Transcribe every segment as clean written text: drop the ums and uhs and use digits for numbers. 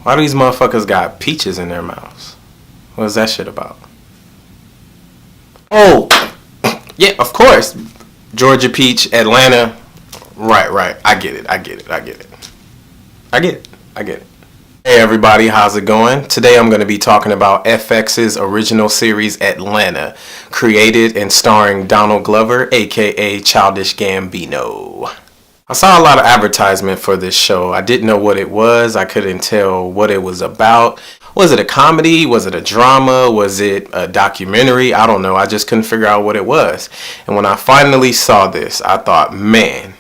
Why do these motherfuckers got peaches in their mouths? What's that shit about? Oh, yeah, of course. Georgia Peach, Atlanta. Right. I get it. Hey everybody, how's it going? Today I'm going to be talking about FX's original series Atlanta, created and starring Donald Glover, aka Childish Gambino. I saw a lot of advertisement for this show. I didn't know what it was. I couldn't tell what it was about. Was it a comedy? Was it a drama? Was it a documentary? I don't know. I just couldn't figure out what it was. And when I finally saw this, I thought, man,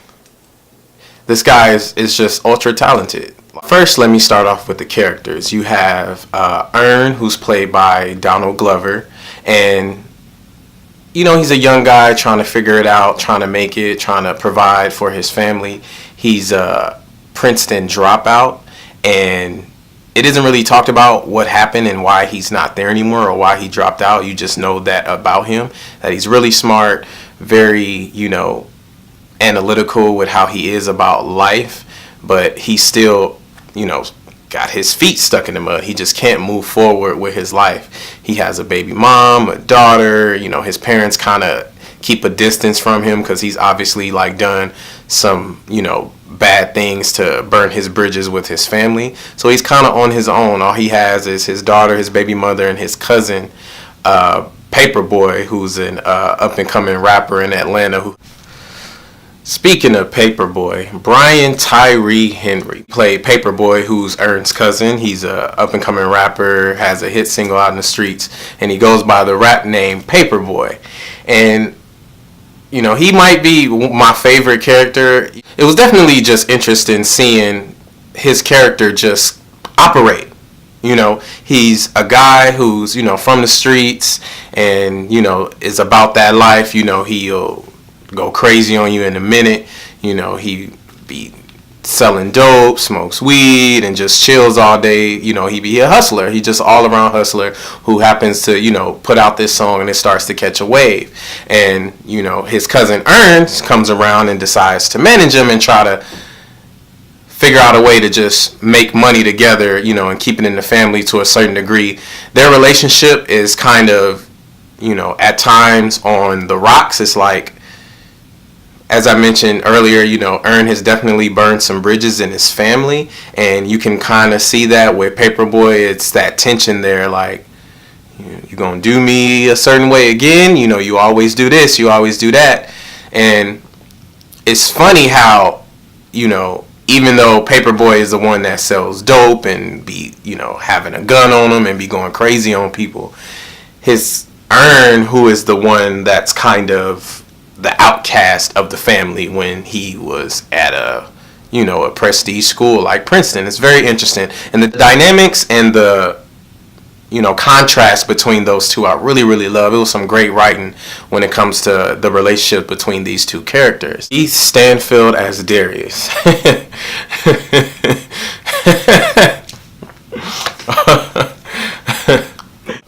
this guy is just ultra talented. First, let me start off with the characters. You have Earn, who's played by Donald Glover, and you know, he's a young guy trying to figure it out, trying to make it, trying to provide for his family. He's a Princeton dropout, and it isn't really talked about what happened and why he's not there anymore or why he dropped out. You just know that about him, that he's really smart, very, analytical with how he is about life, but he's still, got his feet stuck in the mud. He just can't move forward with his life. He has a baby mom, a daughter. His parents kind of keep a distance from him because he's obviously done some, bad things to burn his bridges with his family. So he's kind of on his own. All he has is his daughter, his baby mother, and his cousin, Paperboy, who's an up-and-coming rapper in Atlanta. Speaking of Paperboy, Brian Tyree Henry played Paperboy, who's Earn's cousin. He's a up-and-coming rapper, has a hit single out in the streets, and he goes by the rap name Paperboy. And, he might be my favorite character. It was definitely just interesting seeing his character just operate. He's a guy who's, from the streets and, is about that life. He'll go crazy on you in a minute. He be selling dope, smokes weed, and just chills all day. He be a hustler. He just all around hustler who happens to, put out this song and it starts to catch a wave. And, his cousin Ernst comes around and decides to manage him and try to figure out a way to just make money together, and keep it in the family to a certain degree. Their relationship is kind of, at times on the rocks. It's like, as I mentioned earlier, Earn has definitely burned some bridges in his family, and you can kind of see that with Paperboy. It's that tension there, like, you gonna do me a certain way again, you always do this, you always do that. And it's funny how, even though Paperboy is the one that sells dope and be, having a gun on him and be going crazy on people, his Earn, who is the one that's kind of the outcast of the family when he was at a prestige school like Princeton. It's very interesting, and the dynamics and the contrast between those two I really, really love. It was some great writing when it comes to the relationship between these two characters. Keith Stanfield as Darius.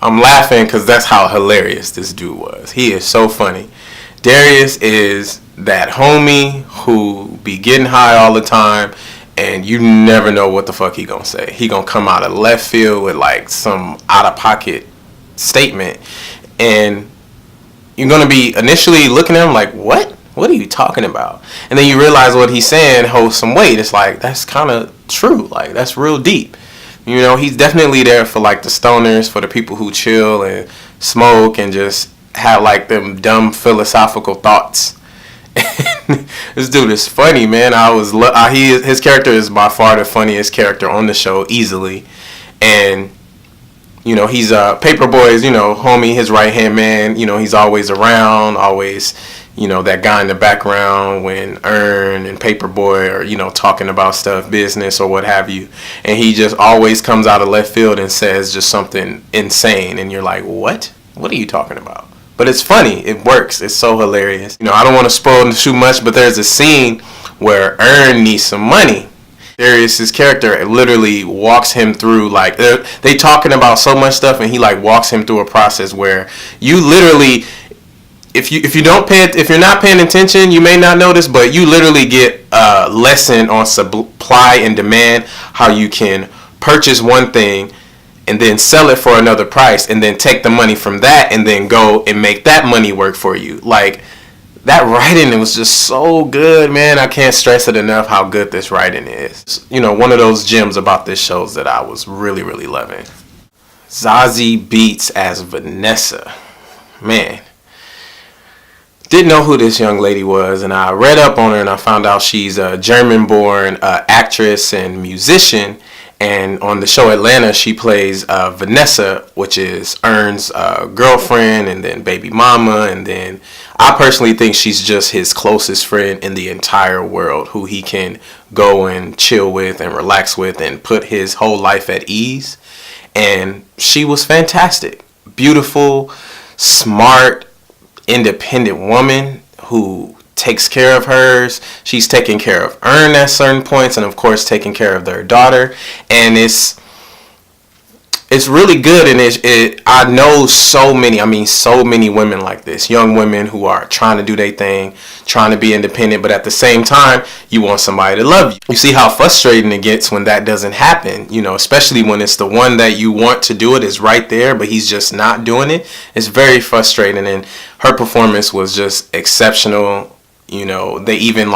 I'm laughing because that's how hilarious this dude was. He is so funny. Darius is that homie who be getting high all the time, and you never know what the fuck he gonna say. He gonna come out of left field with some out of pocket statement, and you're gonna be initially looking at him like, what? What are you talking about? And then you realize what he's saying holds some weight. It's like, that's kind of true. That's real deep. He's definitely there for the stoners, for the people who chill and smoke and just have them dumb philosophical thoughts. This dude is funny, man. His character is by far the funniest character on the show, easily. And he's Paperboy's homie, his right hand man. He's always around, always that guy in the background when Earn and Paperboy are talking about stuff, business or what have you, and he just always comes out of left field and says just something insane, and you're like, what are you talking about? But it's funny. It works. It's so hilarious. I don't want to spoil too much, but there's a scene where Earn needs some money. Darius's character literally walks him through, they talking about so much stuff, and he walks him through a process where you literally, if you're not paying attention, you may not notice, but you literally get a lesson on supply and demand, how you can purchase one thing and then sell it for another price and then take the money from that and then go and make that money work for you. Like, that writing, it was just so good, man. I can't stress it enough how good this writing is. You know, one of those gems about this show that I was really, really loving. Zazie Beetz as Vanessa. Man. Didn't know who this young lady was, and I read up on her and I found out she's a German-born actress and musician. And on the show Atlanta, she plays Vanessa, which is Ern's girlfriend and then baby mama. And then I personally think she's just his closest friend in the entire world, who he can go and chill with and relax with and put his whole life at ease. And she was fantastic. Beautiful, smart, independent woman who takes care of hers. She's taking care of Ern at certain points, and of course taking care of their daughter. And it's really good. And I know so many women like this, young women who are trying to do their thing, trying to be independent, but at the same time you want somebody to love you. You see how frustrating it gets when that doesn't happen, you know, especially when it's the one that you want to do it is right there, but he's just not doing it. It's very frustrating. And her performance was just exceptional. You know, they even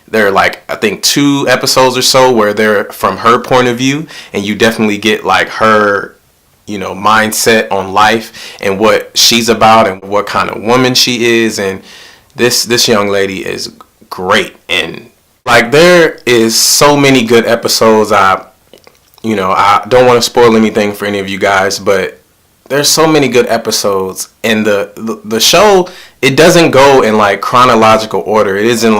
they're I think 2 episodes or so where they're from her point of view, and you definitely get her, you know, mindset on life and what she's about and what kind of woman she is. And this young lady is great. And there is so many good episodes. I don't want to spoil anything for any of you guys, but there's so many good episodes. And the show, it doesn't go in chronological order. It isn't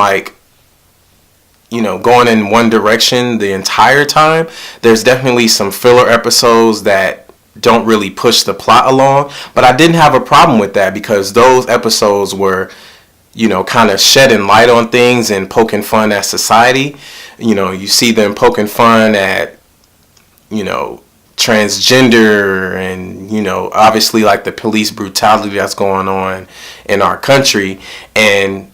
going in one direction the entire time. There's definitely some filler episodes that don't really push the plot along, but I didn't have a problem with that because those episodes were, kind of shedding light on things and poking fun at society. You see them poking fun at, transgender and, obviously the police brutality that's going on in our country. And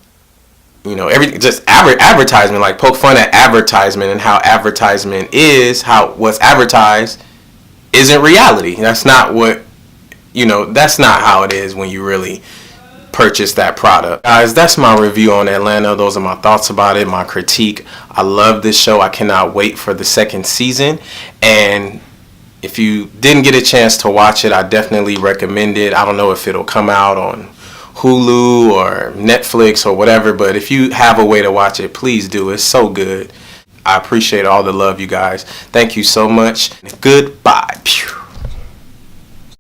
everything, just advertisement, poke fun at advertisement and how advertisement is, how what's advertised isn't reality. That's not that's not how it is when you really purchase that product. Guys, that's my review on Atlanta. Those are my thoughts about it, my critique. I love this show. I cannot wait for the second season. And if you didn't get a chance to watch it, I definitely recommend it. I don't know if it'll come out on Hulu or Netflix or whatever, but if you have a way to watch it, please do. It's so good. I appreciate all the love, you guys. Thank you so much. Goodbye. Pew.